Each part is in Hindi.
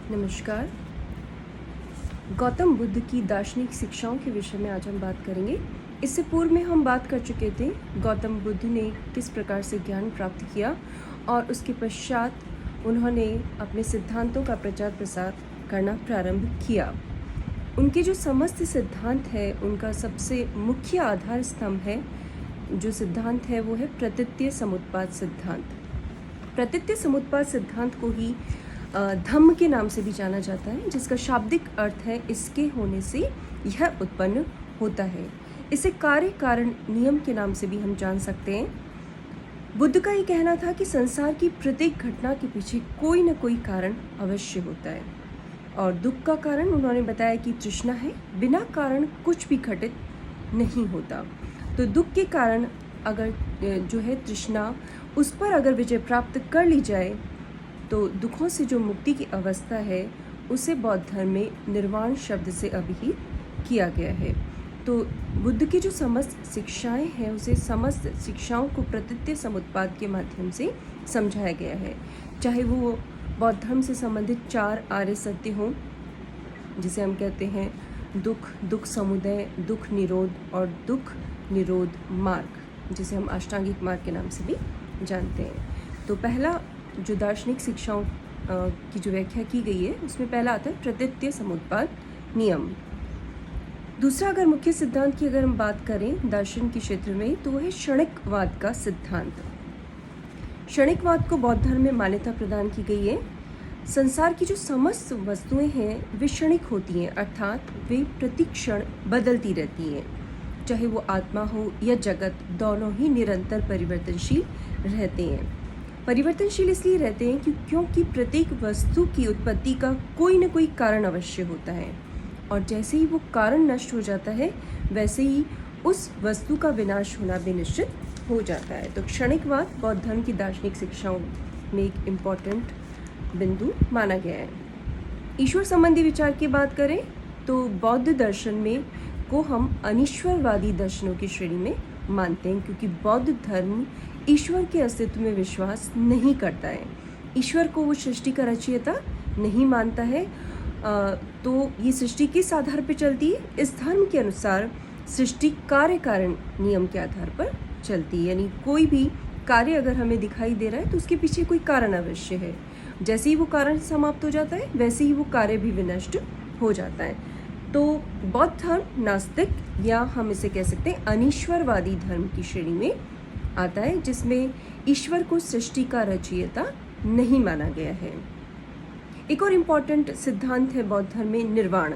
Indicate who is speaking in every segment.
Speaker 1: नमस्कार। गौतम बुद्ध की दार्शनिक शिक्षाओं के विषय में आज हम बात करेंगे। इससे पूर्व में हम बात कर चुके थे गौतम बुद्ध ने किस प्रकार से ज्ञान प्राप्त किया और उसके पश्चात उन्होंने अपने सिद्धांतों का प्रचार प्रसार करना प्रारंभ किया। उनके जो समस्त सिद्धांत है उनका सबसे मुख्य आधार स्तंभ है, जो सिद्धांत है वो है प्रतीत्य समुत्पाद सिद्धांत। प्रतीत्य समुत्पाद सिद्धांत को ही धम्म के नाम से भी जाना जाता है, जिसका शाब्दिक अर्थ है इसके होने से यह उत्पन्न होता है। इसे कार्य कारण नियम के नाम से भी हम जान सकते हैं। बुद्ध का ये कहना था कि संसार की प्रत्येक घटना के पीछे कोई न कोई कारण अवश्य होता है, और दुख का कारण उन्होंने बताया कि तृष्णा है। बिना कारण कुछ भी घटित नहीं होता। तो दुख के कारण अगर जो है तृष्णा, उस पर अगर विजय प्राप्त कर ली जाए तो दुखों से जो मुक्ति की अवस्था है उसे बौद्ध धर्म में निर्वाण शब्द से अभिहित किया गया है। तो बुद्ध की जो समस्त शिक्षाएं हैं उसे समस्त शिक्षाओं को प्रतीत्य समुत्पाद के माध्यम से समझाया गया है। चाहे वो बौद्ध धर्म से संबंधित 4 आर्य सत्य हों, जिसे हम कहते हैं दुख, दुख समुदय, दुख निरोध और दुख निरोध मार्ग, जिसे हम अष्टांगिक मार्ग के नाम से भी जानते हैं। तो पहला जो दार्शनिक शिक्षाओं की जो व्याख्या की गई है उसमें पहला आता है प्रतीत्य समुत्पाद नियम। दूसरा, अगर मुख्य सिद्धांत की अगर हम बात करें दर्शन के क्षेत्र में, तो वह है क्षणिकवाद का सिद्धांत। क्षणिकवाद को बौद्ध धर्म में मान्यता प्रदान की गई है। संसार की जो समस्त वस्तुएं हैं वे क्षणिक होती हैं, अर्थात वे प्रतिक्षण बदलती रहती हैं। चाहे वो आत्मा हो या जगत, दोनों ही निरंतर परिवर्तनशील रहते हैं। परिवर्तनशील इसलिए रहते हैं क्योंकि प्रत्येक वस्तु की उत्पत्ति का कोई न कोई कारण अवश्य होता है, और जैसे ही वो कारण नष्ट हो जाता है वैसे ही उस वस्तु का विनाश होना भी निश्चित हो जाता है। तो क्षणिकवाद बौद्ध धर्म की दार्शनिक शिक्षाओं में एक इम्पॉर्टेंट बिंदु माना गया है। ईश्वर संबंधी विचार की बात करें तो बौद्ध दर्शन में को हम अनीश्वरवादी दर्शनों की श्रेणी में मानते हैं, क्योंकि बौद्ध धर्म ईश्वर के अस्तित्व में विश्वास नहीं करता है। ईश्वर को वो सृष्टि का रचयिता नहीं मानता है। तो ये सृष्टि किस आधार पर चलती है? इस धर्म के अनुसार सृष्टि कार्य कारण नियम के आधार पर चलती है, यानी कोई भी कार्य अगर हमें दिखाई दे रहा है तो उसके पीछे कोई कारण अवश्य है। जैसे ही वो कारण समाप्त हो जाता है वैसे ही वो कार्य भी विनष्ट हो जाता है। तो बौद्ध धर्म नास्तिक, या हम इसे कह सकते हैं अनीश्वरवादी धर्म की श्रेणी में आता है, जिसमें ईश्वर को सृष्टि का रचयिता नहीं माना गया है। एक और इम्पॉर्टेंट सिद्धांत है बौद्ध धर्म में निर्वाण।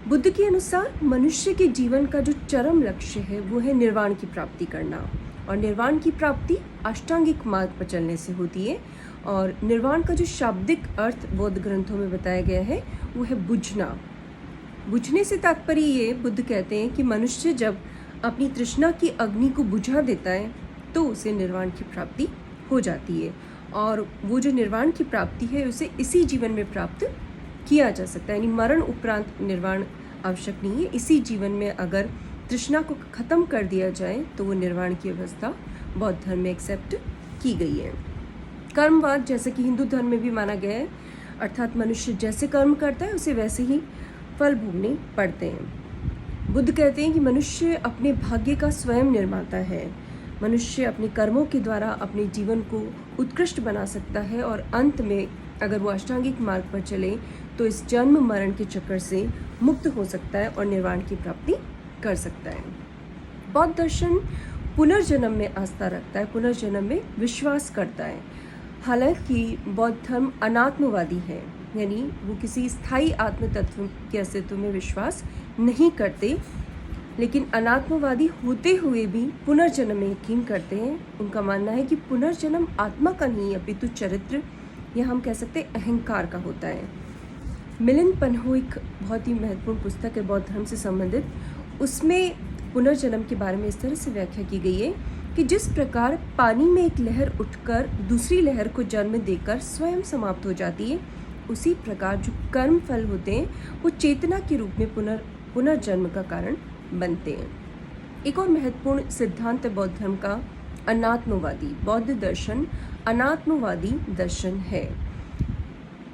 Speaker 1: बुद्ध के अनुसार मनुष्य के जीवन का जो चरम लक्ष्य है वो है निर्वाण की प्राप्ति करना, और निर्वाण की प्राप्ति अष्टांगिक मार्ग पर चलने से होती है। और निर्वाण का जो शाब्दिक अर्थ बौद्ध ग्रंथों में बताया गया है वो है बुझना। बुझने से तात्पर्य ये बुद्ध कहते हैं कि मनुष्य जब अपनी तृष्णा की अग्नि को बुझा देता है तो उसे निर्वाण की प्राप्ति हो जाती है, और वो जो निर्वाण की प्राप्ति है उसे इसी जीवन में प्राप्त किया जा सकता है, यानी मरण उपरांत निर्वाण आवश्यक नहीं है। इसी जीवन में अगर तृष्णा को खत्म कर दिया जाए तो वो निर्वाण की अवस्था बौद्ध धर्म में एक्सेप्ट की गई है। कर्मवाद, जैसे कि हिंदू धर्म में भी माना गया है, अर्थात मनुष्य जैसे कर्म करता है उसे वैसे ही फल भोगने पड़ते हैं। बुद्ध कहते हैं कि मनुष्य अपने भाग्य का स्वयं निर्माता है। मनुष्य अपने कर्मों के द्वारा अपने जीवन को उत्कृष्ट बना सकता है, और अंत में अगर वो अष्टांगिक मार्ग पर चले तो इस जन्म मरण के चक्कर से मुक्त हो सकता है और निर्वाण की प्राप्ति कर सकता है। बौद्ध दर्शन पुनर्जन्म में आस्था रखता है, पुनर्जन्म में विश्वास करता है। हालांकि बौद्ध धर्म अनात्मवादी है, यानी वो किसी स्थायी आत्म तत्व के अस्तित्व में विश्वास नहीं करते, लेकिन अनात्मवादी होते हुए भी पुनर्जन्म में यकीन करते हैं। उनका मानना है कि पुनर्जन्म आत्मा का नहीं अपितु चरित्र, या हम कह सकते हैं अहंकार का होता है। मिलिंद पन्हो एक बहुत ही महत्वपूर्ण पुस्तक है बौद्ध धर्म से संबंधित, उसमें पुनर्जन्म के बारे में इस तरह से व्याख्या की गई है कि जिस प्रकार पानी में एक लहर उठकर दूसरी लहर को जन्म देकर स्वयं समाप्त हो जाती है, उसी प्रकार जो कर्म फल होते हैं वो चेतना के रूप में पुनर्जन्म का कारण बनते हैं। एक और महत्वपूर्ण सिद्धांत है बौद्ध धर्म का अनात्मवादी। बौद्ध दर्शन अनात्मवादी दर्शन है।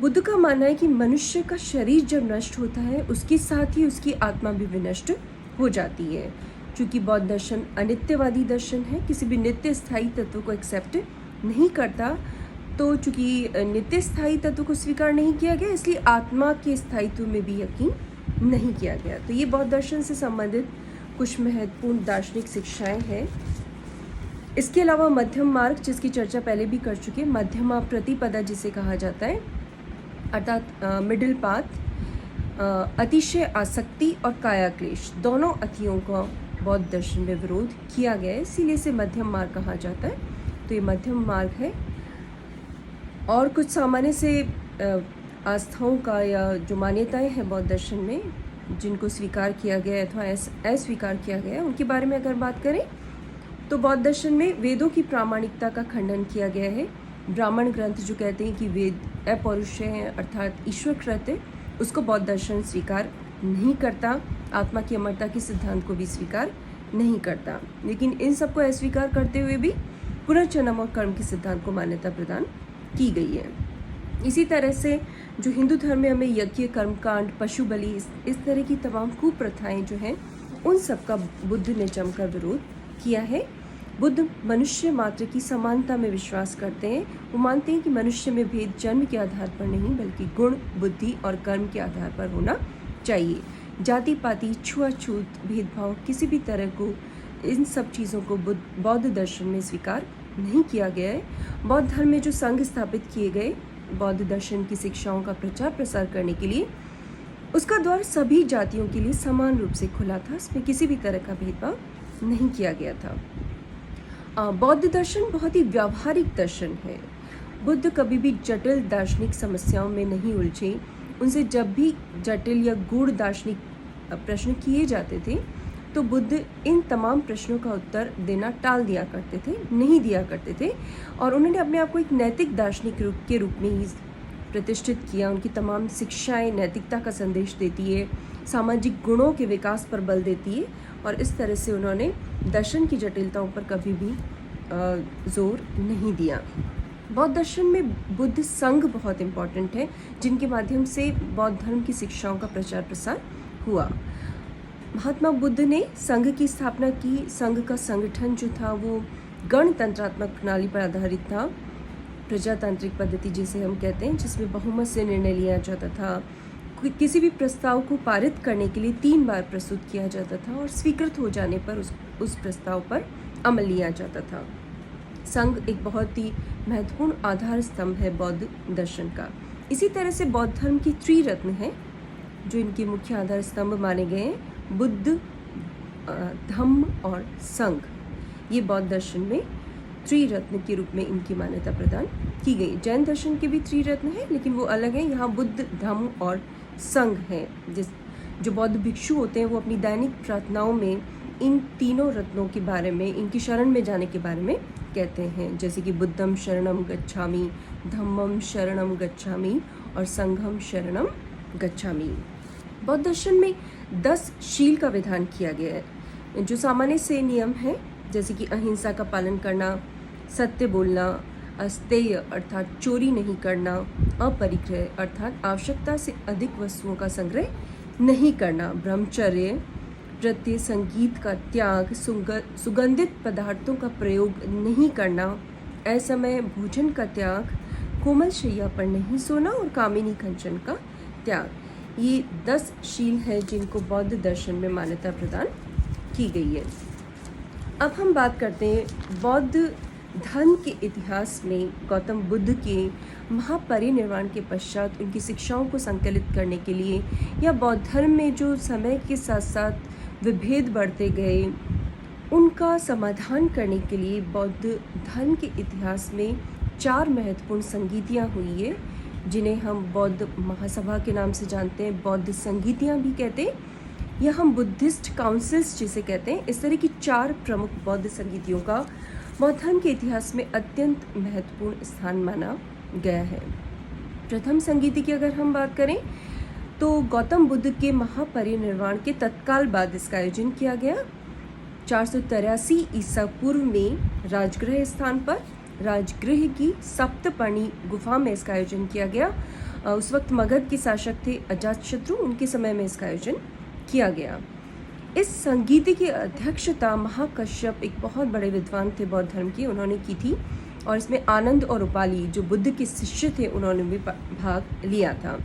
Speaker 1: बुद्ध का मानना है कि मनुष्य का शरीर जब नष्ट होता है उसके साथ ही उसकी आत्मा भी विनष्ट हो जाती है। क्योंकि बौद्ध दर्शन अनित्यवादी दर्शन है, किसी भी नित्य स्थायी तत्व को एक्सेप्ट नहीं करता, तो चूँकि नित्य स्थायी तत्व को स्वीकार नहीं किया गया इसलिए आत्मा के स्थायित्व में भी यकीन नहीं किया गया। तो ये बौद्ध दर्शन से संबंधित कुछ महत्वपूर्ण दार्शनिक शिक्षाएं हैं। इसके अलावा मध्यम मार्ग, जिसकी चर्चा पहले भी कर चुके, मध्यमा प्रतिपदा जिसे कहा जाता है, अर्थात मिडिल पाथ, अतिशय आसक्ति और काया क्लेश दोनों अतियों का बौद्ध दर्शन में विरोध किया गया है, इसीलिए इसे मध्यम मार्ग कहा जाता है। तो ये मध्यम मार्ग है। और कुछ सामान्य से आस्थाओं का या जो मान्यताएं हैं बौद्ध दर्शन में जिनको स्वीकार किया गया है अथवा अस्वीकार किया गया है, उनके बारे में अगर बात करें तो बौद्ध दर्शन में वेदों की प्रामाणिकता का खंडन किया गया है। ब्राह्मण ग्रंथ जो कहते हैं कि वेद अपौरुषेय हैं अर्थात ईश्वरकृत है, उसको बौद्ध दर्शन स्वीकार नहीं करता। आत्मा की अमरता के सिद्धांत को भी स्वीकार नहीं करता, लेकिन इन सबको अस्वीकार करते हुए भी पुनर्जन्म और कर्म के सिद्धांत को मान्यता प्रदान की गई है। इसी तरह से जो हिंदू धर्म में हमें यज्ञ, कर्मकांड, पशु बलि, इस तरह की तमाम कुप्रथाएं जो हैं उन सब का बुद्ध ने जमकर विरोध किया है। बुद्ध मनुष्य मात्र की समानता में विश्वास करते हैं। वो मानते हैं कि मनुष्य में भेद जन्म के आधार पर नहीं बल्कि गुण, बुद्धि और कर्म के आधार पर होना चाहिए। जाति पाति, छुआछूत, भेदभाव किसी भी तरह को, इन सब चीज़ों को बौद्ध दर्शन में स्वीकार नहीं किया गया है। बौद्ध धर्म में जो संघ स्थापित किए गए बौद्ध दर्शन की शिक्षाओं का प्रचार प्रसार करने के लिए, उसका द्वार सभी जातियों के लिए समान रूप से खुला था। इसमें किसी भी तरह का भेदभाव नहीं किया गया था। बौद्ध दर्शन बहुत ही व्यावहारिक दर्शन है। बुद्ध कभी भी जटिल दार्शनिक समस्याओं में नहीं उलझे। उनसे जब भी जटिल या गूढ़ दार्शनिक प्रश्न किए जाते थे तो बुद्ध इन तमाम प्रश्नों का उत्तर देना टाल दिया करते थे, नहीं दिया करते थे, और उन्होंने अपने आप को एक नैतिक दार्शनिक के रूप में ही प्रतिष्ठित किया। उनकी तमाम शिक्षाएं नैतिकता का संदेश देती है, सामाजिक गुणों के विकास पर बल देती है, और इस तरह से उन्होंने दर्शन की जटिलताओं पर कभी भी जोर नहीं दिया। बौद्ध दर्शन में बुद्ध संघ बहुत इम्पॉर्टेंट है, जिनके माध्यम से बौद्ध धर्म की शिक्षाओं का प्रचार प्रसार हुआ। महात्मा बुद्ध ने संघ की स्थापना की। संघ का संगठन जो था वो गणतंत्रात्मक प्रणाली पर आधारित था, प्रजातांत्रिक पद्धति जिसे हम कहते हैं, जिसमें बहुमत से निर्णय लिया जाता था। किसी भी प्रस्ताव को पारित करने के लिए 3 बार प्रस्तुत किया जाता था और स्वीकृत हो जाने पर उस प्रस्ताव पर अमल लिया जाता था। संघ एक बहुत ही महत्वपूर्ण आधार स्तंभ है बौद्ध दर्शन का। इसी तरह से बौद्ध धर्म की त्रिरत्न है जो इनके मुख्य आधार स्तंभ माने गए हैं, बुद्ध, धम्म और संघ। ये बौद्ध दर्शन में त्रिरत्न के रूप में इनकी मान्यता प्रदान की गई। जैन दर्शन के भी त्रिरत्न है लेकिन वो अलग है। यहाँ बुद्ध, धम्म और संघ है। जो बौद्ध भिक्षु होते हैं वो अपनी दैनिक प्रार्थनाओं में इन तीनों रत्नों के बारे में, इनकी शरण में जाने के बारे में कहते हैं, जैसे कि बुद्धम शरणम गच्छामि, धम्मम शरणम गच्छामि और संघम शरणम गच्छामि। बौद्ध दर्शन में 10 शील का विधान किया गया है, जो सामान्य से नियम है, जैसे कि अहिंसा का पालन करना, सत्य बोलना, अस्तेय अर्थात चोरी नहीं करना, अपरिग्रह अर्थात आवश्यकता से अधिक वस्तुओं का संग्रह नहीं करना, ब्रह्मचर्य, नृत्य संगीत का त्याग, सुगंधित पदार्थों का प्रयोग नहीं करना, असमय भोजन का त्याग, कोमल शैया पर नहीं सोना और कामिनी कंचन का त्याग। ये 10 शील है जिनको बौद्ध दर्शन में मान्यता प्रदान की गई है। अब हम बात करते हैं बौद्ध धर्म के इतिहास में गौतम बुद्ध के महापरिनिर्वाण के पश्चात उनकी शिक्षाओं को संकलित करने के लिए, या बौद्ध धर्म में जो समय के साथ साथ विभेद बढ़ते गए उनका समाधान करने के लिए बौद्ध धर्म के इतिहास में 4 महत्वपूर्ण संगीतियाँ हुई है, जिन्हें हम बौद्ध महासभा के नाम से जानते हैं, बौद्ध संगीतियाँ भी कहते हैं, या हम बुद्धिस्ट काउंसिल्स जिसे कहते हैं। इस तरह की 4 प्रमुख बौद्ध संगीतियों का बौद्ध धर्म के इतिहास में अत्यंत महत्वपूर्ण स्थान माना गया है। प्रथम संगीति की अगर हम बात करें तो गौतम बुद्ध के महापरिनिर्वाण के तत्काल बाद इसका आयोजन किया गया। 483 ईसा पूर्व में राजगृह स्थान पर राजगृह की सप्तपर्णी गुफा में इसका आयोजन किया गया। उस वक्त मगध के शासक थे अजातशत्रु, उनके समय में इसका आयोजन किया गया। इस संगीति की अध्यक्षता महाकश्यप, एक बहुत बड़े विद्वान थे बौद्ध धर्म के, उन्होंने की थी। और इसमें आनंद और उपाली जो बुद्ध के शिष्य थे उन्होंने भी भाग लिया था।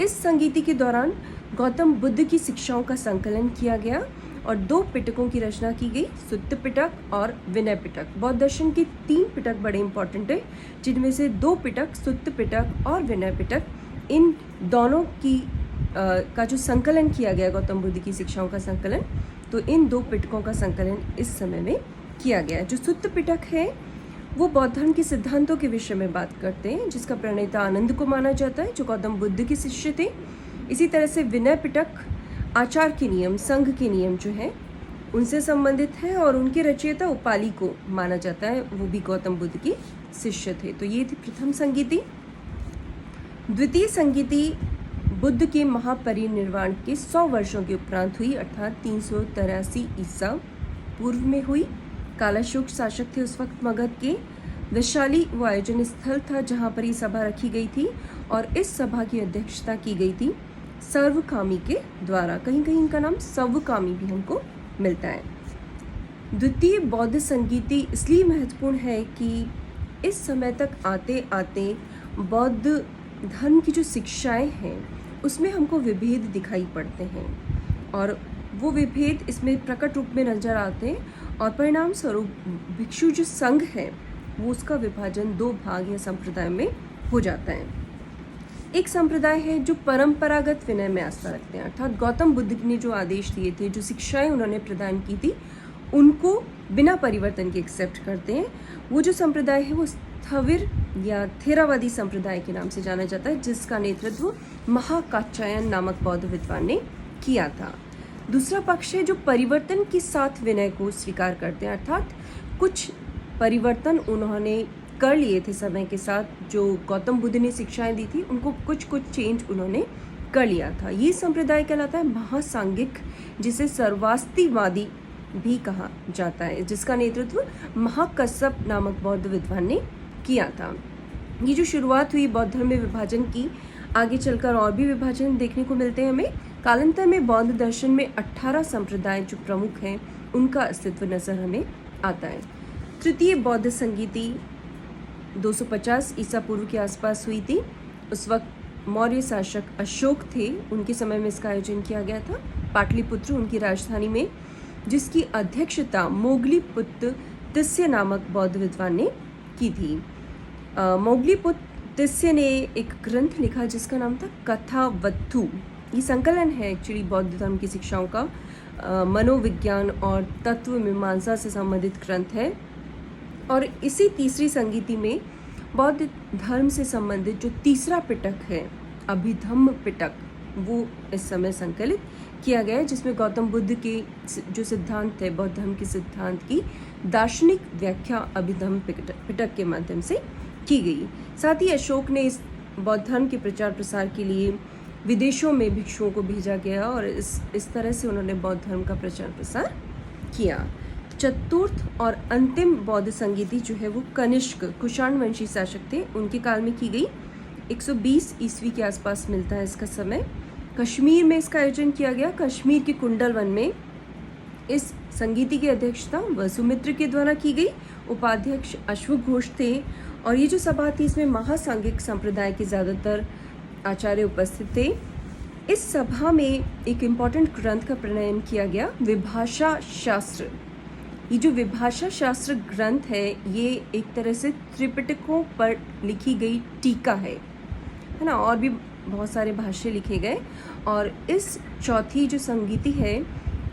Speaker 1: इस संगीति के दौरान गौतम बुद्ध की शिक्षाओं का संकलन किया गया और 2 पिटकों की रचना की गई, सुत्त पिटक और विनय पिटक। बौद्ध दर्शन के 3 पिटक बड़े इंपॉर्टेंट है, जिनमें से 2 पिटक सुत्त पिटक और विनय पिटक, इन दोनों की का जो संकलन किया गया गौतम बुद्ध की शिक्षाओं का संकलन, तो इन 2 पिटकों का संकलन इस समय में किया गया। जो सुत्त पिटक है वो बौद्ध धर्म के सिद्धांतों के विषय में बात करते हैं, जिसका प्रणेता आनंद को माना जाता है जो गौतम बुद्ध के शिष्य थे। इसी तरह से विनय पिटक आचार के नियम, संघ के नियम जो हैं उनसे संबंधित है और उनके रचयिता उपाली को माना जाता है, वो भी गौतम बुद्ध के शिष्य थे। तो ये थी प्रथम संगीति। द्वितीय संगीति बुद्ध के महापरिनिर्वाण के 100 वर्षों के उपरांत हुई, अर्थात 383 ईसा पूर्व में हुई। कालाशोक शासक थे उस वक्त मगध के। वैशाली वो आयोजन स्थल था जहाँ पर ये सभा रखी गई थी और इस सभा की अध्यक्षता की गई थी सर्वकामी के द्वारा। कहीं कहीं इनका नाम सर्वकामी भी हमको मिलता है। द्वितीय बौद्ध संगीति इसलिए महत्वपूर्ण है कि इस समय तक आते आते बौद्ध धर्म की जो शिक्षाएं हैं उसमें हमको विभेद दिखाई पड़ते हैं और वो विभेद इसमें प्रकट रूप में नजर आते हैं और परिणाम स्वरूप भिक्षु जो संघ है वो उसका विभाजन 2 भाग या संप्रदाय में हो जाता है। एक संप्रदाय है जो परंपरागत विनय में आस्था रखते हैं, अर्थात गौतम बुद्ध ने जो आदेश दिए थे, जो शिक्षाएं उन्होंने प्रदान की थी, उनको बिना परिवर्तन के एक्सेप्ट करते हैं। वो जो संप्रदाय है वो स्थविर या थेरावादी संप्रदाय के नाम से जाना जाता है, जिसका नेतृत्व महाकात्यायन नामक बौद्ध विद्वान ने किया था। दूसरा पक्ष है जो परिवर्तन के साथ विनय को स्वीकार करते हैं, अर्थात कुछ परिवर्तन उन्होंने कर लिए थे समय के साथ, जो गौतम बुद्ध ने शिक्षाएं दी थी उनको कुछ चेंज उन्होंने कर लिया था। ये संप्रदाय कहलाता है महासांगिक, जिसे सर्वास्तिवादी भी कहा जाता है, जिसका नेतृत्व महाकश्यप नामक बौद्ध विद्वान ने किया था। ये जो शुरुआत हुई बौद्ध धर्म में विभाजन की, आगे चलकर और भी विभाजन देखने को मिलते हैं हमें। कालांतर में बौद्ध दर्शन में 18 संप्रदाय जो प्रमुख हैं उनका अस्तित्व नजर हमें आता है। तृतीय बौद्ध संगीति 250 ईसा पूर्व के आसपास हुई थी। उस वक्त मौर्य शासक अशोक थे, उनके समय में इसका आयोजन किया गया था पाटलिपुत्र उनकी राजधानी में, जिसकी अध्यक्षता मोगलीपुत्र तिस्य नामक बौद्ध विद्वान ने की थी। मोगलीपुत्र तिस्य ने एक ग्रंथ लिखा जिसका नाम था कथावत्थु। ये संकलन है एक्चुअली बौद्ध धर्म की शिक्षाओं का, मनोविज्ञान और तत्व मीमांसा से संबंधित ग्रंथ है। और इसी तीसरी संगीति में बौद्ध धर्म से संबंधित जो तीसरा पिटक है अभिधम्म पिटक, वो इस समय संकलित किया गया है, जिसमें गौतम बुद्ध के जो सिद्धांत है बौद्ध धर्म के सिद्धांत की दार्शनिक व्याख्या अभिधम्म पिटक के माध्यम से की गई। साथ ही अशोक ने इस बौद्ध धर्म के प्रचार प्रसार के लिए विदेशों में भिक्षुओं को भेजा गया और इस तरह से उन्होंने बौद्ध धर्म का प्रचार प्रसार किया। चतुर्थ और अंतिम बौद्ध संगीति जो है वो कनिष्क कुषाण वंशी शासक थे, उनके काल में की गई। 120 ईस्वी के आसपास मिलता है इसका समय। कश्मीर में इसका आयोजन किया गया। कश्मीर के कुंडल वन में इस संगीति की अध्यक्षता वसुमित्र के द्वारा की गई। उपाध्यक्ष अश्वघोष थे और ये जो सभा थी इसमें महासांगिक संप्रदाय के ज़्यादातर आचार्य उपस्थित थे। इस सभा में एक इम्पॉर्टेंट ग्रंथ का प्रणयन किया गया, विभाषा शास्त्र। ये जो विभाषा शास्त्र ग्रंथ है ये एक तरह से त्रिपिटकों पर लिखी गई टीका है ना, और भी बहुत सारे भाष्य लिखे गए। और इस चौथी जो संगीति है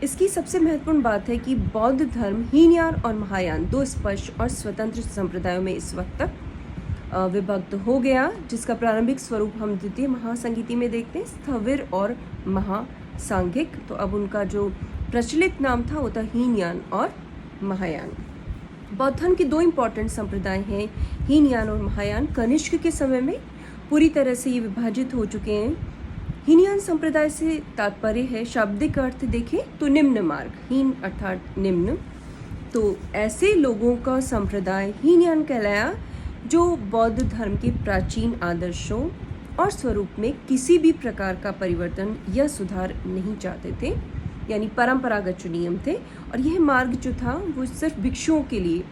Speaker 1: इसकी सबसे महत्वपूर्ण बात है कि बौद्ध धर्म हीनयान और महायान 2 स्पष्ट और स्वतंत्र संप्रदायों में इस वक्त तक विभक्त हो गया, जिसका प्रारंभिक स्वरूप हम द्वितीय महासंगीति में देखते हैं, स्थविर और महासांघिक। तो अब उनका जो प्रचलित नाम था वो था हीनयान और महायान। बौद्ध धर्म के 2 इम्पॉर्टेंट संप्रदाय हैं, हीनयान और महायान। कनिष्क के समय में पूरी तरह से ये विभाजित हो चुके हैं। हीनयान संप्रदाय से तात्पर्य है, शाब्दिक अर्थ देखें तो निम्न मार्ग, हीन अर्थात निम्न। तो ऐसे लोगों का संप्रदाय हीनयान कहलाया जो बौद्ध धर्म के प्राचीन आदर्शों और स्वरूप में किसी भी प्रकार का परिवर्तन या सुधार नहीं चाहते थे, यानी परंपरागत जो नियम थे। और यह मार्ग जो था वो सिर्फ भिक्षुओं के लिए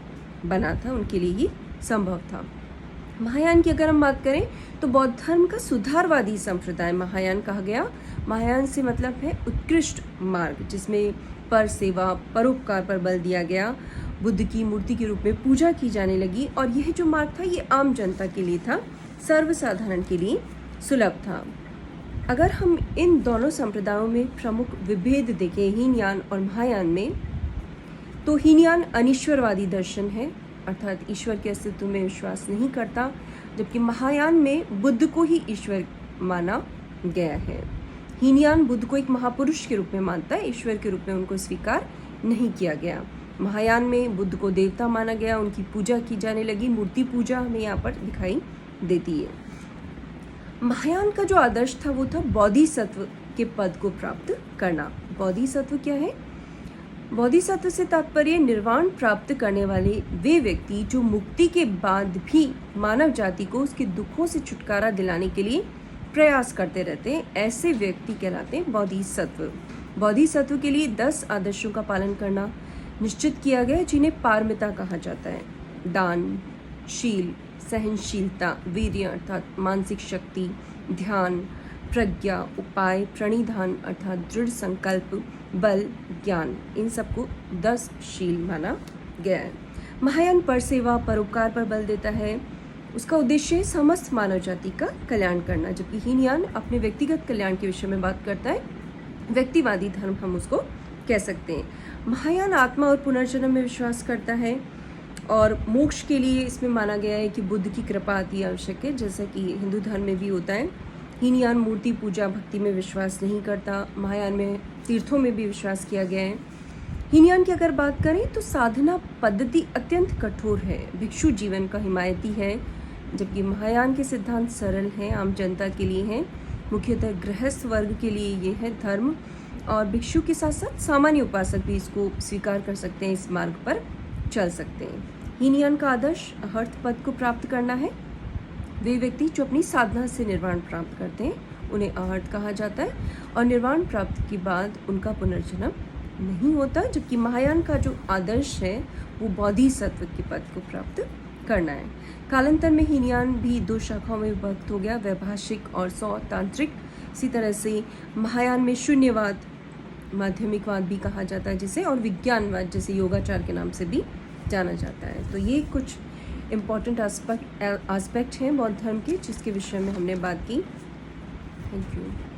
Speaker 1: बना था, उनके लिए ही संभव था। महायान की अगर हम बात करें तो बौद्ध धर्म का सुधारवादी संप्रदाय महायान कहा गया। महायान से मतलब है उत्कृष्ट मार्ग, जिसमें पर सेवा परोपकार पर बल दिया गया। बुद्ध की मूर्ति के रूप में पूजा की जाने लगी और यह जो मार्ग था ये आम जनता के लिए था, सर्वसाधारण के लिए सुलभ था। अगर हम इन दोनों संप्रदायों में प्रमुख विभेद देखें हीनयान और महायान में, तो हीनयान अनीश्वरवादी दर्शन है, अर्थात ईश्वर के अस्तित्व में विश्वास नहीं करता, जबकि महायान में बुद्ध को ही ईश्वर माना गया है। हीनयान बुद्ध को एक महापुरुष के रूप में मानता है, ईश्वर के रूप में उनको स्वीकार नहीं किया गया। महायान में बुद्ध को देवता माना गया, उनकी पूजा की जाने लगी। मूर्ति पूजा हमें यहाँ पर दिखाई देती है। महायान का जो आदर्श था वो था बोधिसत्व के पद को प्राप्त करना। बोधिसत्व क्या है? बोधिसत्व से तात्पर्य निर्वाण प्राप्त करने वाले वे व्यक्ति जो मुक्ति के बाद भी मानव जाति को उसके दुखों से छुटकारा दिलाने के लिए प्रयास करते रहते हैं, ऐसे व्यक्ति कहलाते हैं बोधिसत्व। बोधिसत्व के लिए 10 आदर्शों का पालन करना निश्चित किया गया, जिन्हें पारमिता कहा जाता है। दान, शील, सहनशीलता, वीर्य अर्थात मानसिक शक्ति, ध्यान, प्रज्ञा, उपाय, प्रणिधान अर्थात दृढ़ संकल्प, बल, ज्ञान, इन सबको 10 शील माना गया है। महायान पर सेवा परोपकार पर बल देता है। उसका उद्देश्य समस्त मानव जाति का कल्याण करना, जबकि हीनयान अपने व्यक्तिगत कल्याण के विषय में बात करता है। व्यक्तिवादी धर्म हम उसको कह सकते हैं। महायान आत्मा और पुनर्जन्म में विश्वास करता है और मोक्ष के लिए इसमें माना गया है कि बुद्ध की कृपा अति आवश्यक है, जैसा कि हिंदू धर्म में भी होता है। हीनयान मूर्ति पूजा भक्ति में विश्वास नहीं करता। महायान में तीर्थों में भी विश्वास किया गया है। हीनयान की अगर बात करें तो साधना पद्धति अत्यंत कठोर है, भिक्षु जीवन का हिमायती है, जबकि महायान के सिद्धांत सरल हैं, आम जनता के लिए हैं। मुख्यतः गृहस्थ वर्ग के लिए ये है धर्म, और भिक्षु के साथ साथ सामान्य उपासक भी इसको स्वीकार कर सकते हैं, इस मार्ग पर चल सकते हैं। हीनयान का आदर्श अहर्त पद को प्राप्त करना है। वे व्यक्ति जो अपनी साधना से निर्वाण प्राप्त करते हैं उन्हें अहर्त कहा जाता है, और निर्वाण प्राप्ति के बाद उनका पुनर्जन्म नहीं होता, जबकि महायान का जो आदर्श है वो बोधिसत्व के पद को प्राप्त करना है। कालांतर में हीनयान भी 2 शाखाओं में विभक्त हो गया, वैभाषिक और सौतांत्रिक। इसी तरह से महायान में शून्यवाद, माध्यमिकवाद भी कहा जाता है जिसे, और विज्ञानवाद जिसे योगाचार के नाम से भी जाना जाता है। तो ये कुछ इम्पॉर्टेंट एस्पेक्ट हैं बौद्ध धर्म के, जिसके विषय में हमने बात की। Thank you.